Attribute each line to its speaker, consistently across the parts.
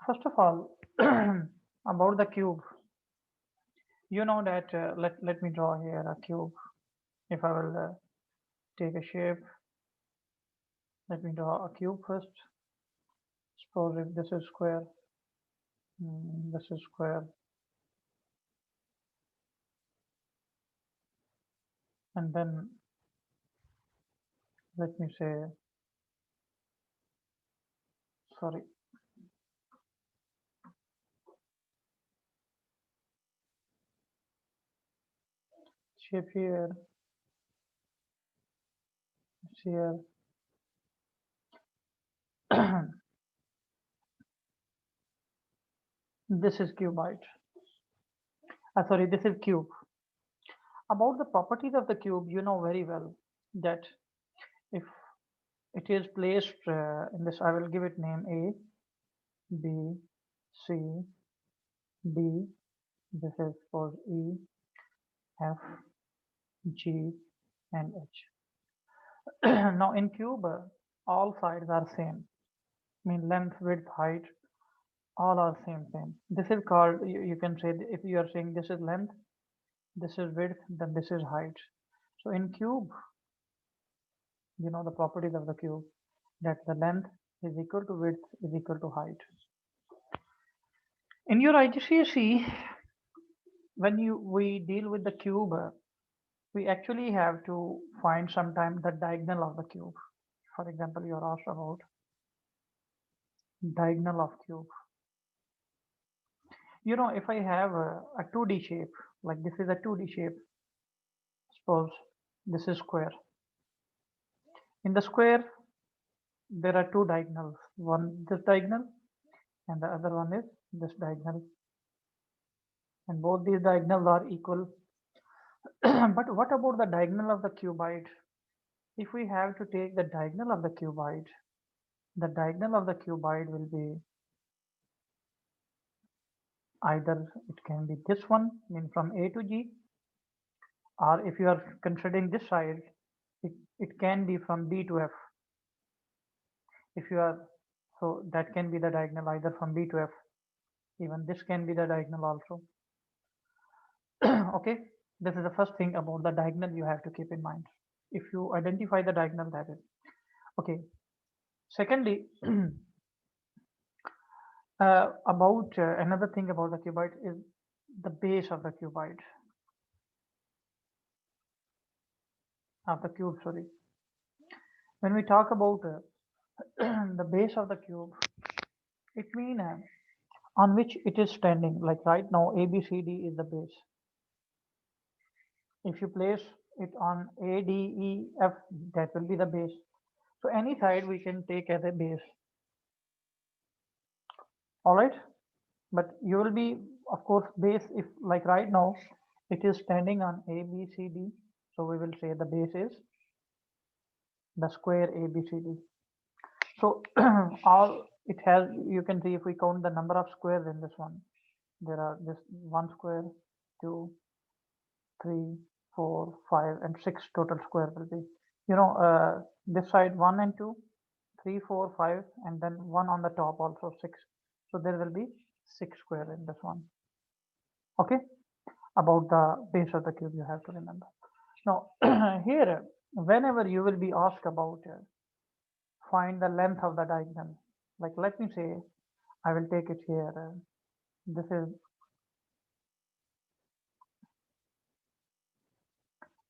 Speaker 1: First of all, about the cube, you know that let me draw here a cube. If I will take a shape, let me draw a cube first. Suppose if this is square, this is square, and then let me say, sorry, shape here, here. This is cuboid. Sorry, this is cube. About the properties of the cube, you know very well that if it is placed in this, I will give it name A, B, C, D. This is for E, F, G, and H. Now in cube, all sides are same. I mean length, width, height, all are same. This is called, you can say, if you are saying this is length, this is width, then this is height. So in cube, you know the properties of the cube, that the length is equal to width is equal to height. In your IGCSE, when we deal with the cube, we actually have to find sometime the diagonal of the cube. For example, you are asked about diagonal of cube. You know, if I have a 2D shape, like this is a 2D shape, suppose this is square. In the square, there are two diagonals, one this diagonal and the other one is this diagonal. And both these diagonals are equal. But what about the diagonal of the cuboid? If we have to take the diagonal of the cuboid will be either it can be this one, I mean from A to G, or if you are considering this side, it can be from B to F. If you are, so that can be the diagonal either from B to F. Even this can be the diagonal also. Okay, this is the first thing about the diagonal you have to keep in mind. If you identify the diagonal, that is okay. Secondly, about another thing about the cuboid is the base of the cuboid of the cube. Sorry, when we talk about the base of the cube, it means on which it is standing. Like right now, A, B, C, D is the base. If you place it on A, D, E, F, that will be the base. So any side we can take as a base. All right, but you will be, of course, base if like right now it is standing on A, B, C, D. So we will say the base is the square A, B, C, D. So all it has, you can see if we count the number of squares in this one, there are just one square, two, three, four, five, and six total square will be. You know, this side one and two, three, four, five, and then one on the top also six. So there will be six square in this one. Okay, about the base of the cube you have to remember. Now here, whenever you will be asked about find the length of the diagonal, like let me say I will take it here. This is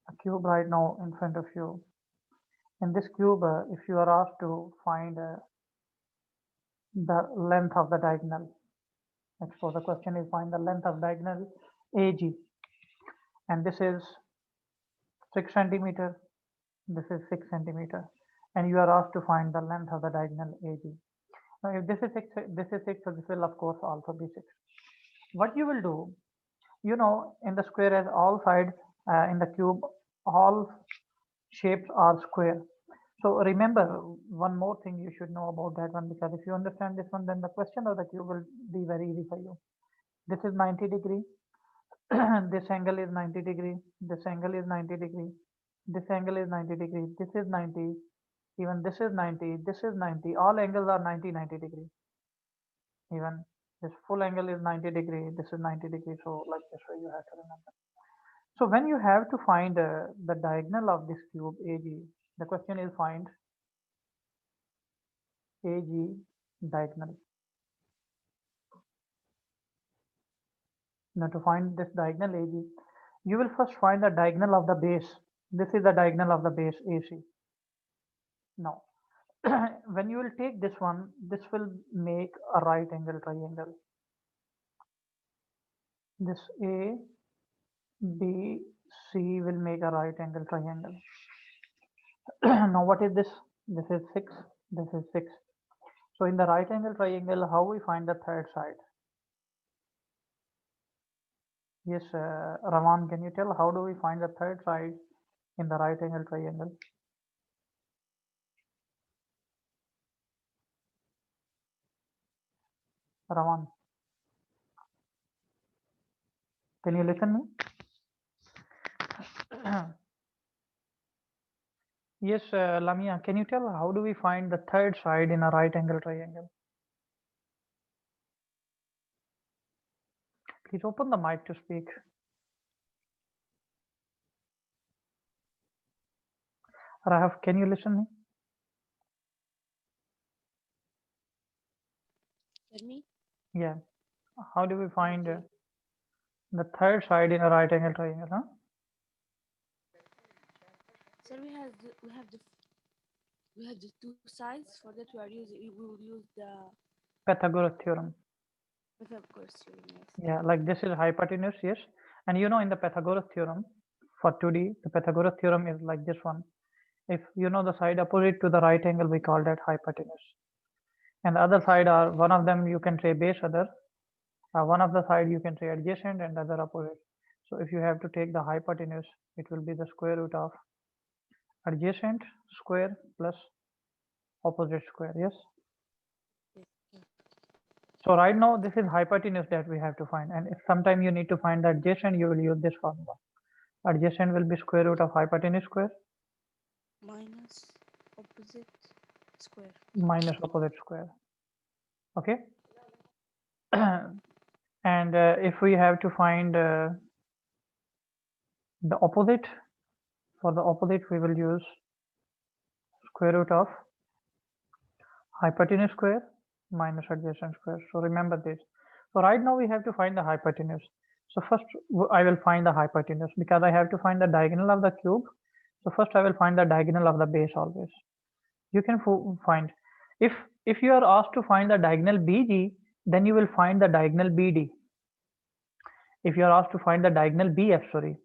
Speaker 1: a cube right now in front of you. In this cube, if you are asked to find the length of the diagonal, like for the question is find the length of diagonal AG, and this is 6 centimeter, this is 6 centimeter, and you are asked to find the length of the diagonal AG. Now, if this is 6, this is 6, so this will of course also be 6. What you will do, you know, in the square as all sides in the cube, all shapes are square. So remember one more thing you should know about that one, because if you understand this one, then the question of the cube will be very easy for you. This is 90 degree. This angle is 90 degree. This angle is 90 degree. This angle is 90 degree. This is 90. Even this is 90. This is 90. All angles are 90 degree. Even this full angle is 90 degree, this is 90 degree, so like this way you have to remember. So when you have to find the diagonal of this cube AG, the question is find AG diagonal. Now to find this diagonal AG, you will first find the diagonal of the base. This is the diagonal of the base AC. Now, when you will take this one, this will make a right angle triangle. This A, B, C will make a right angle triangle. Now what is this? This is 6, this is 6. So in the right angle triangle, how we find the third side? Yes, Raman, can you tell how do we find the third side in the right angle triangle? Raman, can you listen me? Yes, Lamia, can you tell how do we find the third side in a right angle triangle? Please open the mic to speak. Rahaf, can you listen me?
Speaker 2: Tell me.
Speaker 1: Yeah. How do we find
Speaker 2: Okay.
Speaker 1: the third side in a right angle triangle? Huh?
Speaker 2: So we have the two sides. For that we will use the
Speaker 1: Pythagoras theorem.
Speaker 2: Pythagoras theorem. Yes.
Speaker 1: Yeah, like this is hypotenuse, yes. And you know in the Pythagoras theorem for 2D, the Pythagoras theorem is like this one. If you know the side opposite to the right angle, we call that hypotenuse. And the other side are one of them you can say base, other one of the side you can say adjacent and other opposite. So if you have to take the hypotenuse, it will be the square root of adjacent square plus opposite square. Yes.
Speaker 2: Yes.
Speaker 1: So right now this is hypotenuse that we have to find, and if sometime you need to find the adjacent, you will use this formula. Adjacent will be square root of hypotenuse square
Speaker 2: Minus opposite square.
Speaker 1: minus opposite square. Okay. And if we have to find the opposite, for the opposite we will use square root of hypotenuse square minus adjacent square. So remember this. So right now we have to find the hypotenuse. So first I will find the hypotenuse because I have to find the diagonal of the cube. So first I will find the diagonal of the base always. You can find if you are asked to find the diagonal BG, then you will find the diagonal BD. If you are asked to find the diagonal BF, sorry,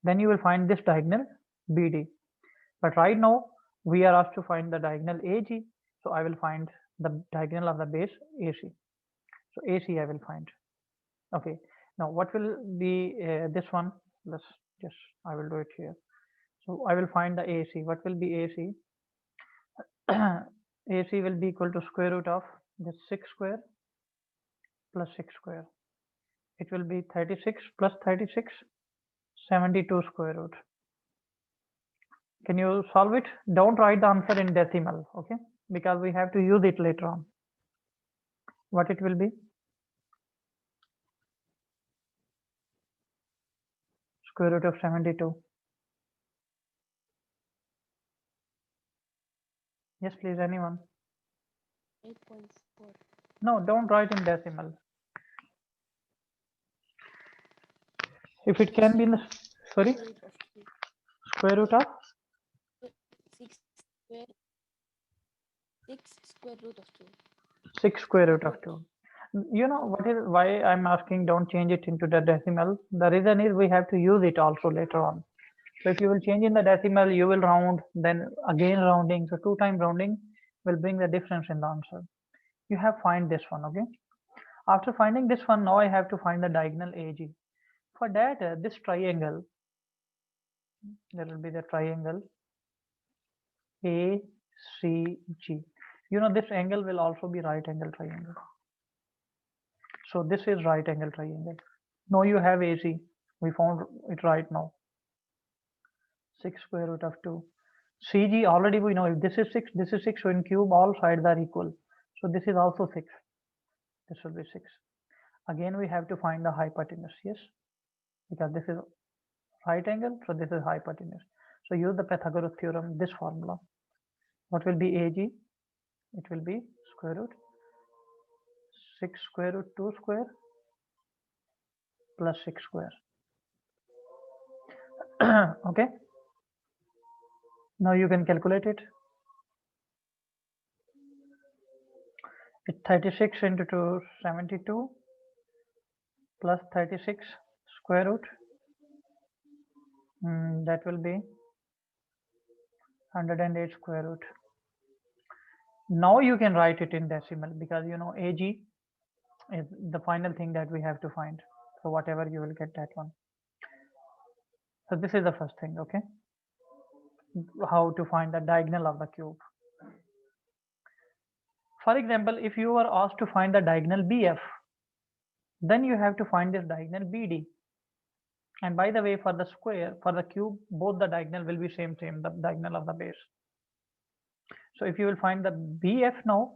Speaker 1: then you will find this diagonal BD. But right now we are asked to find the diagonal AG, so I will find the diagonal of the base AC. So AC I will find. Okay. Now what will be this one? Let's just I will do it here. So I will find the AC. What will be AC? AC will be equal to square root of this 6 square plus 6 square. It will be 36 plus 36, 72 square root. Can you solve it? Don't write the answer in decimal, okay? Because we have to use it later on. What it will be? Square root of 72. Yes, please, anyone?
Speaker 2: 8.4.
Speaker 1: No, don't write in decimal. If it can be in the, sorry,
Speaker 2: Square root of 2.
Speaker 1: square root of
Speaker 2: 6 square 6 square root of 2.
Speaker 1: 6 square root of 2. You know what is why I'm asking don't change it into the decimal? The reason is we have to use it also later on. So if you will change in the decimal, you will round, then again rounding. So two time rounding will bring the difference in the answer. You have find this one, okay? After finding this one, now I have to find the diagonal AG. For that, this triangle, there will be the triangle ACG. You know this angle will also be right angle triangle. So this is right angle triangle. Now you have AC. We found it right now. 6 square root of 2. CG already we know if this is 6, this is 6. So in cube all sides are equal. So this is also 6. This will be 6. Again, we have to find the hypotenuse, yes, because this is right angle, so this is hypotenuse. So use the Pythagoras theorem, this formula. What will be AG? It will be square root 6 square root 2 square plus 6 square. Okay. Now you can calculate it. It's 36 into 2, 72 plus 36 square root. That will be 108 square root. Now you can write it in decimal because you know AG is the final thing that we have to find. So whatever you will get that one. So this is the first thing, okay? How to find the diagonal of the cube. For example, if you are asked to find the diagonal BF, then you have to find this diagonal BD. And by the way, for the square, for the cube, both the diagonal will be same, the diagonal of the base. So if you will find the BF now,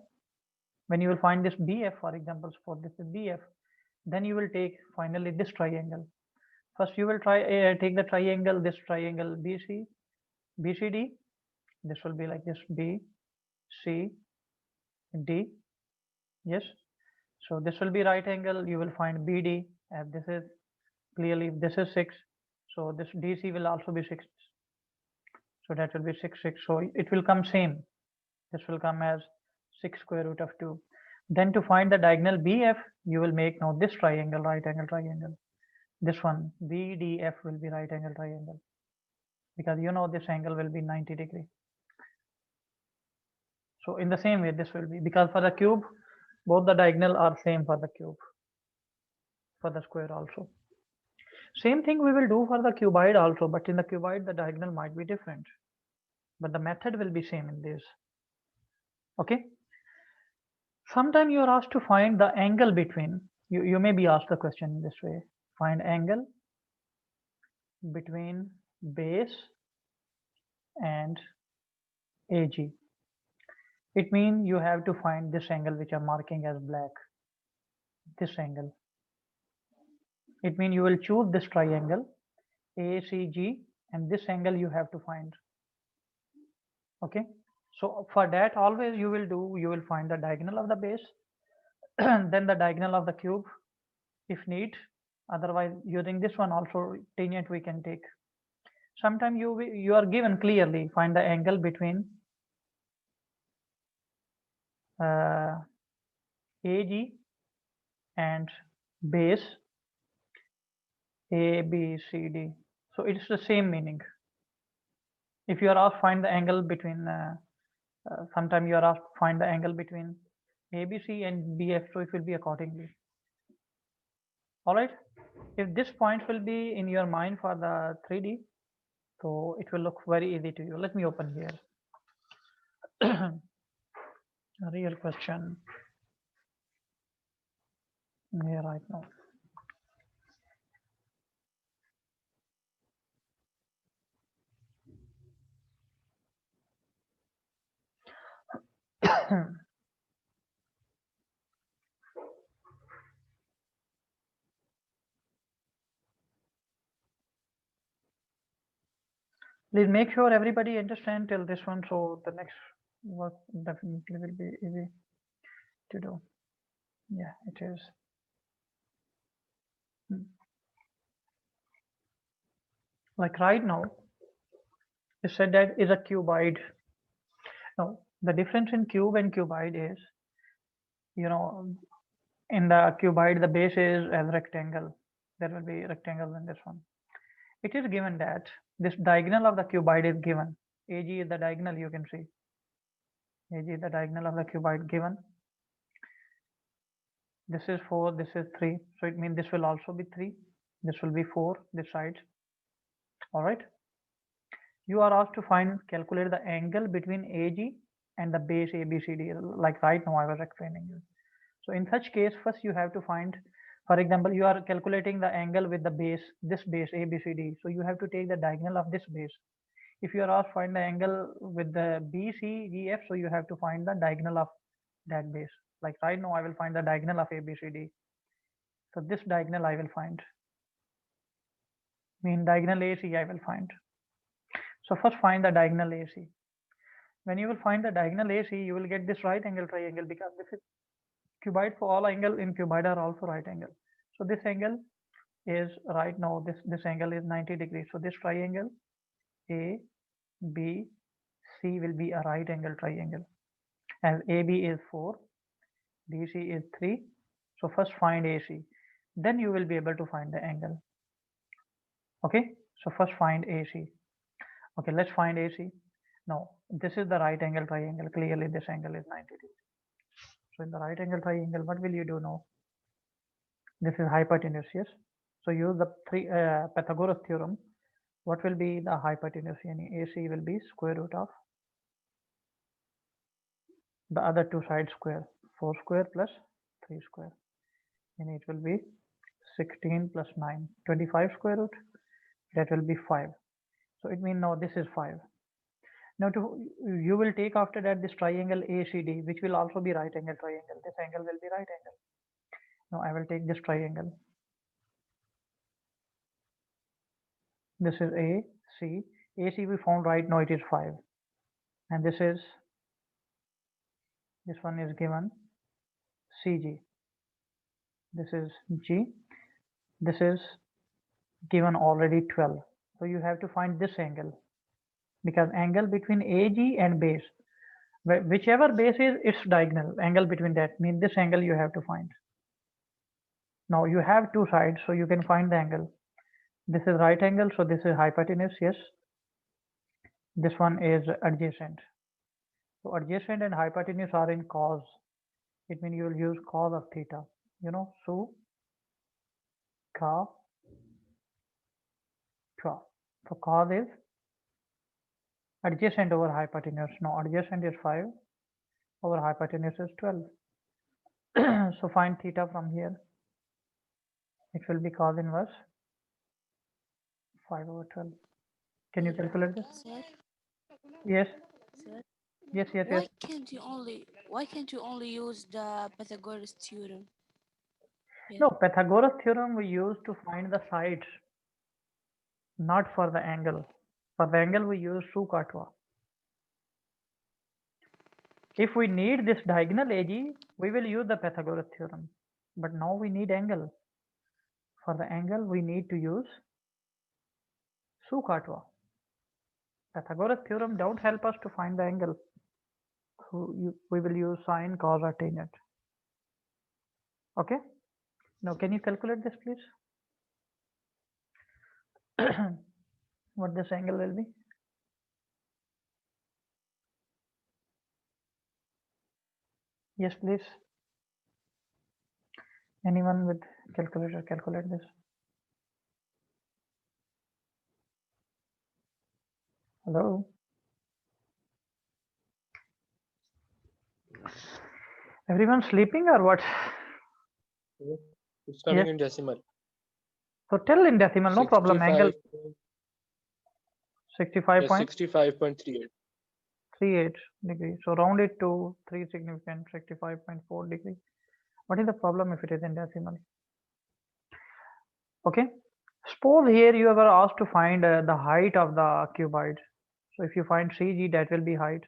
Speaker 1: when you will find this BF, for example, for this is BF, then you will take finally this triangle. First you will take the triangle, this triangle BCD. This will be like this BCD. Yes. So this will be right angle. You will find BD, and this is clearly this is 6. So this DC will also be 6. So that will be 6 6. So it will come same. This will come as 6 square root of 2. Then to find the diagonal BF, you will make now this triangle, right angle triangle. This one BDF will be right angle triangle because you know this angle will be 90 degree. So in the same way this will be, because for the cube both the diagonal are same for the cube, for the square also. Same thing we will do for the cuboid also, but in the cuboid the diagonal might be different, but the method will be same in this. Okay. Sometime you are asked to find the angle between, you may be asked the question in this way, find angle between base and AG. It means you have to find this angle which I'm marking as black, this angle. It means you will choose this triangle ACG and this angle you have to find. Okay. So for that always you will find the diagonal of the base then the diagonal of the cube if need. Otherwise using this one also tangent we can take. Sometimes you are given clearly find the angle between AG and base ABCD. So it's the same meaning. If you are asked find the angle between, sometime you are asked find the angle between ABC and BF, so it will be accordingly. All right. If this point will be in your mind for the 3D, so it will look very easy to you. Let me open here. A real question here right now. Please make sure everybody understand till this one, so the next work definitely will be easy to do. Yeah, it is. Like right now, you said that is a cuboid. Now, the difference in cube and cuboid is, you know, in the cuboid, the base is as rectangle. There will be rectangle in this one. It is given that this diagonal of the cuboid is given. AG is the diagonal, you can see. AG is the diagonal of the cuboid given. This is 4, this is 3. So it means this will also be 3. This will be 4, this side. All right. You are asked to calculate the angle between AG and the base ABCD, like right now I was explaining you. So in such case, first you have to find, for example, you are calculating the angle with the base, this base ABCD. So you have to take the diagonal of this base. If you are asked find the angle with the BCDF, so you have to find the diagonal of that base. Like right now, I will find the diagonal of ABCD. So this diagonal I will find. Mean diagonal AC I will find. So first find the diagonal AC. When you will find the diagonal AC, you will get this right angle triangle because this is cuboid. For all angle in cuboid are also right angle. So this angle is right now, this angle is 90 degrees. So this triangle A, B, C will be a right angle triangle. As AB is 4, BC is 3. So first find AC. Then you will be able to find the angle. Okay, so first find AC. Okay, let's find AC. Now, this is the right angle triangle. Clearly, this angle is 90 degrees. So in the right angle triangle, what will you do now? This is hypotenuse, yes. So use the Pythagoras theorem. What will be the hypotenuse? Yani AC will be square root of the other two sides square. 4 square plus 3 square. And it will be 16 plus 9. 25 square root. That will be 5. So it means now this is 5. Now you will take after that this triangle ACD, which will also be right angle triangle. This angle will be right angle. Now I will take this triangle. This is AC. AC we found right now it is 5. And this one is given CG. This is G. This is given already 12. So you have to find this angle because angle between AG and base, whichever base is its diagonal, angle between that means this angle you have to find. Now you have two sides, so you can find the angle. This is right angle, so this is hypotenuse, yes. This one is adjacent. So adjacent and hypotenuse are in cos. It means you will use cos of theta. So ka twa. So cos is adjacent over hypotenuse. Now adjacent is 5 over hypotenuse is 12. So find theta from here. It will be cos inverse 5 over 12. Can you calculate this?
Speaker 2: Sir,
Speaker 1: Yes.
Speaker 2: sir,
Speaker 1: Yes.
Speaker 2: why can't you only use the Pythagoras theorem?
Speaker 1: No, Pythagoras theorem we use to find the sides, not for the angle. For the angle we use Sukatwa. If we need this diagonal AG, we will use the Pythagoras theorem. But now we need angle. For the angle we need to use Sukatwa. Pythagoras theorem don't help us to find the angle. So we will use sine, cos or tangent. Okay. Now can you calculate this please? What this angle will be? Yes, please. Anyone with calculator calculate this? Hello? Everyone sleeping or what?
Speaker 3: It's coming
Speaker 1: Yes.
Speaker 3: in decimal.
Speaker 1: So tell in decimal, no problem. Angle
Speaker 3: 65.
Speaker 1: 65.38
Speaker 3: Yes, 65.38.
Speaker 1: degrees. So round it to 3 significant 65.4 degrees. What is the problem if it is in decimal? Okay. Suppose here you are asked to find the height of the cuboid. So if you find CG, that will be height.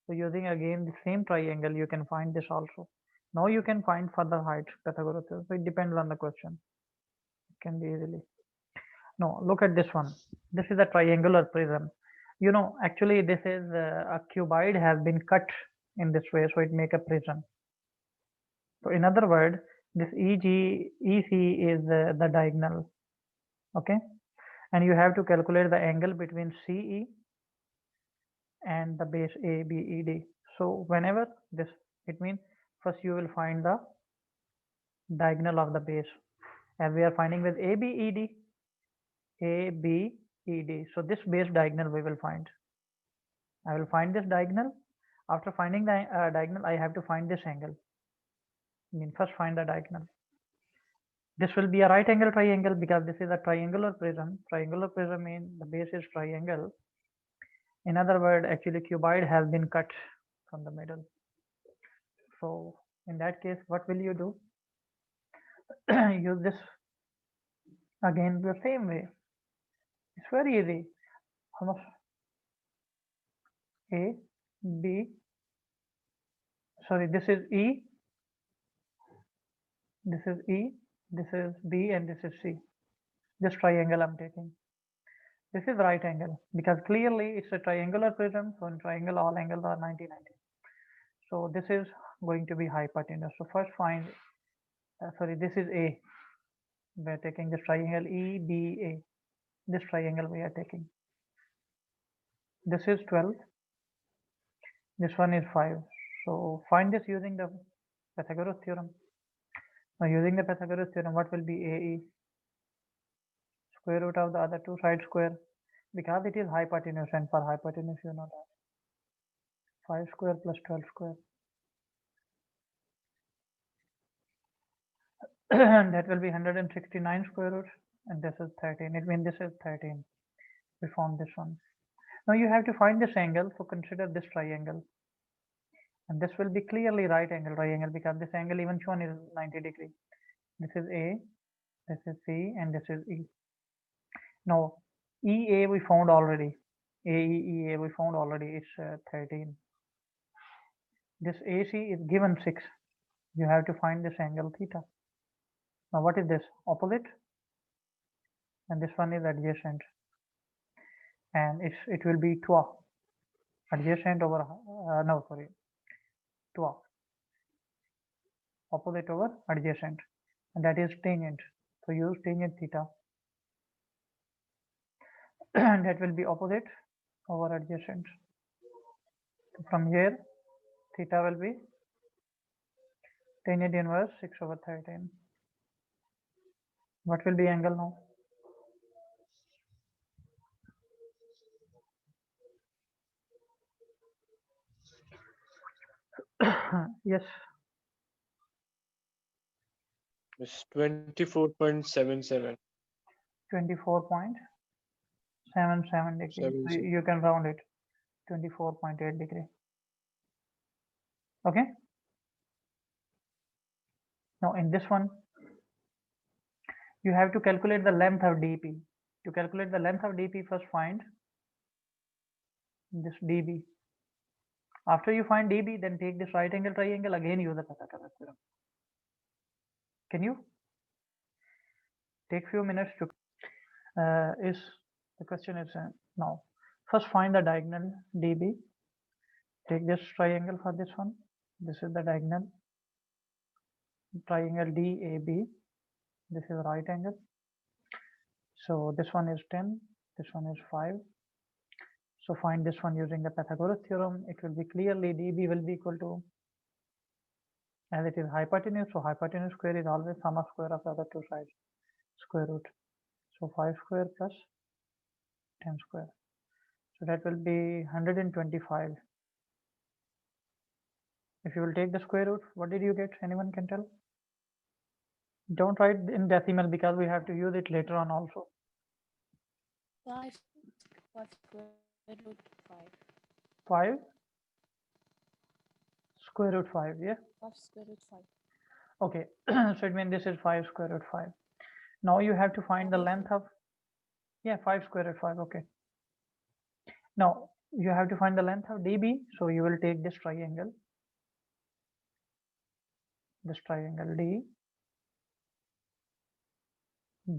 Speaker 1: So using again the same triangle, you can find this also. Now you can find further height, Pythagoras. So it depends on the question. It can be easily. No, look at this one. This is a triangular prism. Actually this is a cuboid has been cut in this way, so it make a prism. So in other words, this EC is the diagonal. Okay, and you have to calculate the angle between CE and the base ABED. So whenever this, it means first you will find the diagonal of the base, and we are finding with ABED. So this base diagonal we will find. I will find this diagonal. After finding the diagonal, I have to find this angle. First find the diagonal. This will be a right angle triangle because this is a triangular prism. Triangular prism means the base is triangle. In other words, actually cuboid has been cut from the middle. So In that case, what will you do? Use this again the same way. It's very easy. Almost A, B, sorry, this is E, this is E, this is B, and this is C. This triangle I'm taking. This is right angle because clearly it's a triangular prism. So in triangle, all angles are 90-90. So this is going to be hypotenuse. So first find, sorry, this is A. We are taking this triangle EBA. This triangle we are taking. This is 12. This one is 5. So find this using the Pythagoras theorem. Now using the Pythagoras theorem, what will be AE? Square root of the other two sides square. Because it is hypotenuse, and for hypotenuse you know that 5 square plus 12 square. That will be 169 square root, and this is 13. It means this is 13. We found this one. Now you have to find this angle, so consider this triangle. And this will be clearly right angle triangle because this angle even shown is 90 degree. This is A, this is C, and this is E. Now EA we found already. AEEA we found already. It's 13. This AC is given 6. You have to find this angle theta. Now what is this? Opposite, and this one is adjacent, and it will be 2 adjacent over no sorry 2 opposite over adjacent, and that is tangent. So use tangent theta, and that will be opposite over adjacent. So from here, theta will be tangent inverse 6 over 13. What will be angle now? Yes,
Speaker 3: It's 24.77.
Speaker 1: 24.77 degrees. So you can round it 24.8 degree. Okay. Now in this one, you have to calculate the length of dp. To calculate the length of dp, first find this db. After you find db, then take this right angle triangle, again use the Pythagoras theorem. Can you take few minutes to is the question is now first find the diagonal db. Take this triangle for this one. This is the diagonal triangle DAB. This is right angle. So this one is 10, this one is 5. So find this one using the Pythagoras theorem. It will be clearly dB will be equal to, as it is hypotenuse, so hypotenuse square is always sum of square of the other two sides, square root. So 5 square plus 10 square. So that will be 125. If you will take the square root, what did you get? Anyone can tell? Don't write in decimal because we have to use it later on also.
Speaker 2: 5 square root 5.
Speaker 1: 5 square root 5, yeah?
Speaker 2: 5 square root 5.
Speaker 1: Okay, so it means this is 5 square root 5. Now you have to find the length of, yeah, 5 square root 5, okay. Now you have to find the length of dB, so you will take this triangle D,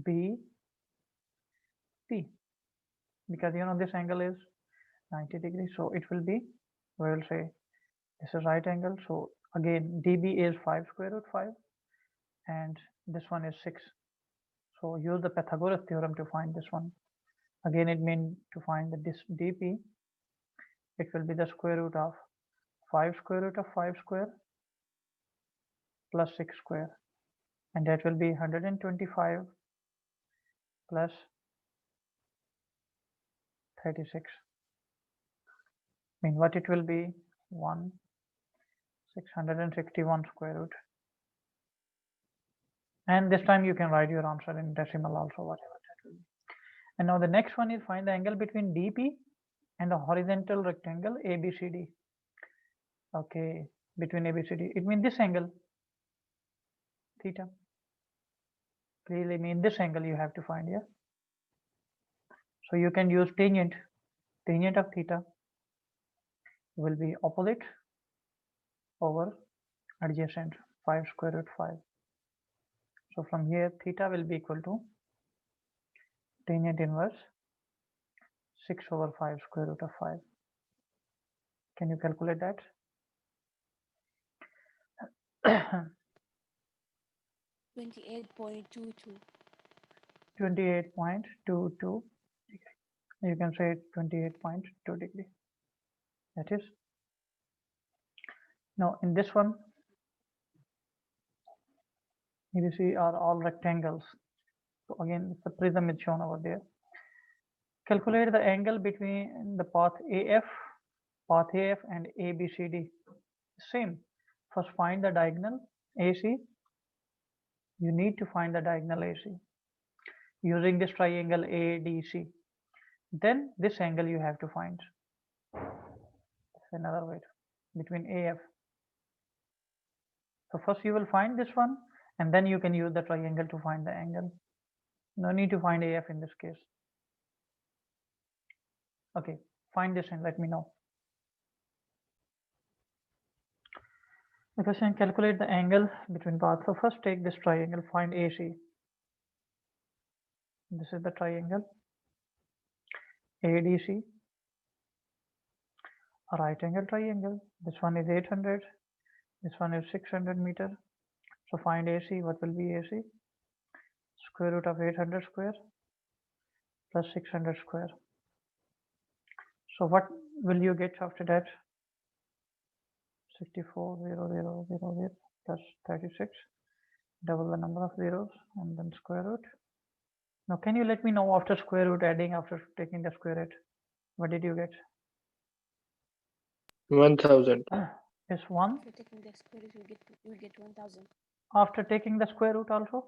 Speaker 1: B, P, because you know this angle is 90 degrees, so it will be, we will say this is right angle, so again dB is 5 square root 5 and this one is 6. So use the Pythagoras theorem to find this one. Again it means to find that this dP, it will be the square root of 5 square root of 5 square plus 6 square, and that will be 125 plus 36. Mean what it will be? 661 square root. And this time you can write your answer in decimal also, whatever that will be. And now the next one is find the angle between DP and the horizontal rectangle ABCD. Okay, between ABCD? It means this angle, theta. Clearly mean this angle you have to find, yeah? So you can use tangent. Tangent of theta will be opposite over adjacent, 5 square root 5. So from here, theta will be equal to tangent inverse 6 over 5 square root of 5. Can you calculate that?
Speaker 2: 28.22.
Speaker 1: 28.22. You can say 28.2 degree. That is. Now in this one, you see are all rectangles. So again, the prism is shown over there. Calculate the angle between the path AF and ABCD. Same. First find the diagonal AC. You need to find the diagonal AC using this triangle ADC. Then this angle you have to find. That's another way between AF. So first you will find this one, and then you can use the triangle to find the angle. No need to find AF in this case. Okay, find this and let me know. The question, calculate the angle between paths. So first take this triangle, find AC. This is the triangle ADC, a right angle triangle. This one is 800, this one is 600 meter. So find AC. What will be AC? Square root of 800 square plus 600 square. So what will you get after that? 64,000 plus 36, double the number of zeros and then square root. Now can you let me know after square root adding, after taking the square root, what did you get?
Speaker 3: 1000.
Speaker 1: Is 1
Speaker 2: After taking the square root, you get 1000.
Speaker 1: after taking the square root also?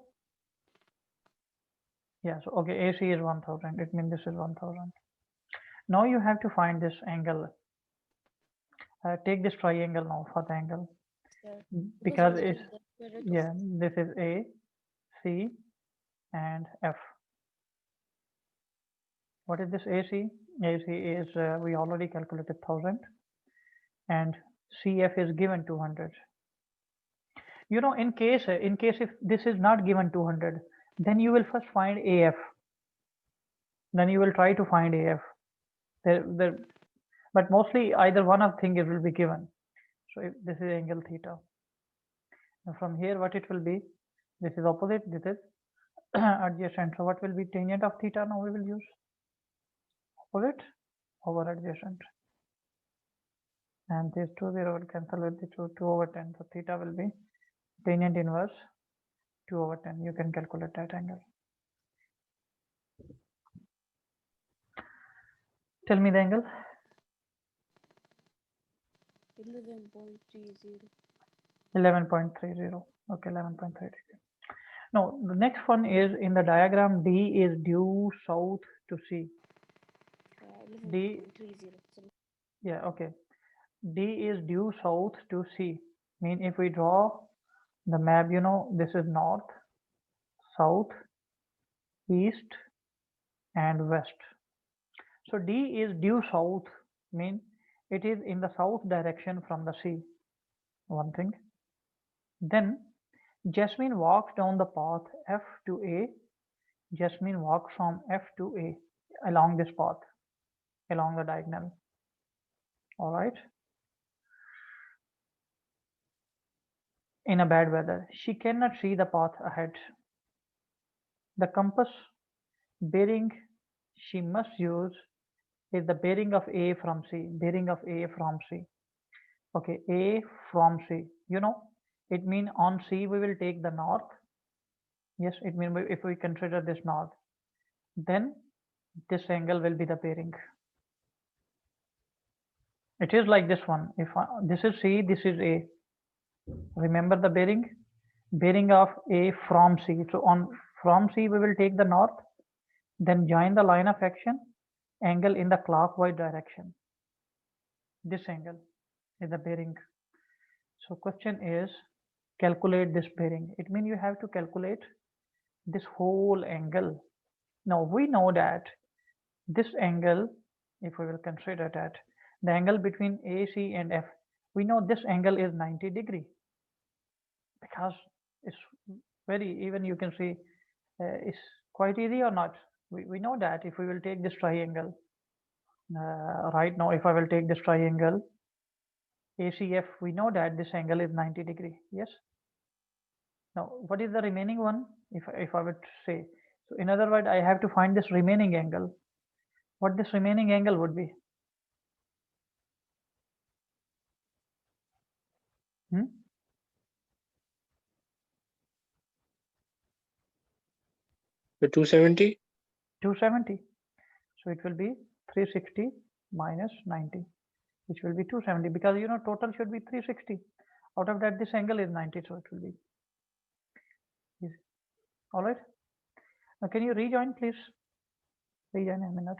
Speaker 1: Yeah, so okay, AC is 1000. It means this is 1000. Now you have to find this angle. Take this triangle now for the angle.
Speaker 2: Sir,
Speaker 1: Because
Speaker 2: I'm
Speaker 1: it's,
Speaker 2: taking the square root of
Speaker 1: yeah, this is A, C, and F. What is this AC? AC is, we already calculated 1000, and CF is given 200. You know, in case if this is not given 200, then you will first find AF. Then you will try to find AF. But mostly either one of things will be given. So if this is angle theta. And from here, what it will be? This is opposite. This is adjacent. So what will be tangent of theta? Now we will use opposite over adjacent. And these 2 0 will cancel with the 2 over 10. So theta will be tangent inverse 2 over 10. You can calculate that angle. Tell me the angle.
Speaker 2: 11.30.
Speaker 1: 11.30. Okay, 11.30. Now the next one is in the diagram. D is due south to C. D,
Speaker 2: 11.30.
Speaker 1: yeah, okay. D is due south to C. Mean if we draw the map, you know, this is north, south, east, and west. So D is due south, mean it is in the south direction from the sea. One thing. Then Jasmine walks down the path F to A. Jasmine walks from F to A along this path, along the diagonal. All right. In a bad weather, she cannot see the path ahead. The compass bearing she must use is the bearing of A from C. Bearing of A from C. Okay, A from C. You know, it means on C we will take the north. Yes, it means if we consider this north, then this angle will be the bearing. It is like this one. If this is C, this is A. Remember the bearing? Bearing of A from C. So on from C we will take the north, then join the line of action, angle in the clockwise direction. This angle is the bearing. So question is calculate this bearing. It means you have to calculate this whole angle. Now we know that this angle, if we will consider that the angle between AC and F, we know this angle is 90 degree because it's very, even you can see it's quite easy or not. We know that if we will take this triangle, right now if I will take this triangle ACF, we know that this angle is 90 degree. Yes. Now, what is the remaining one? If I would say, so in other words, I have to find this remaining angle. What this remaining angle would be? Hmm?
Speaker 3: The 270?
Speaker 1: 270. So it will be 360 minus 90, which will be 270 because you know total should be 360. Out of that, this angle is 90, so it will be easy. All right. Now, can you rejoin, please? Rejoin a minute.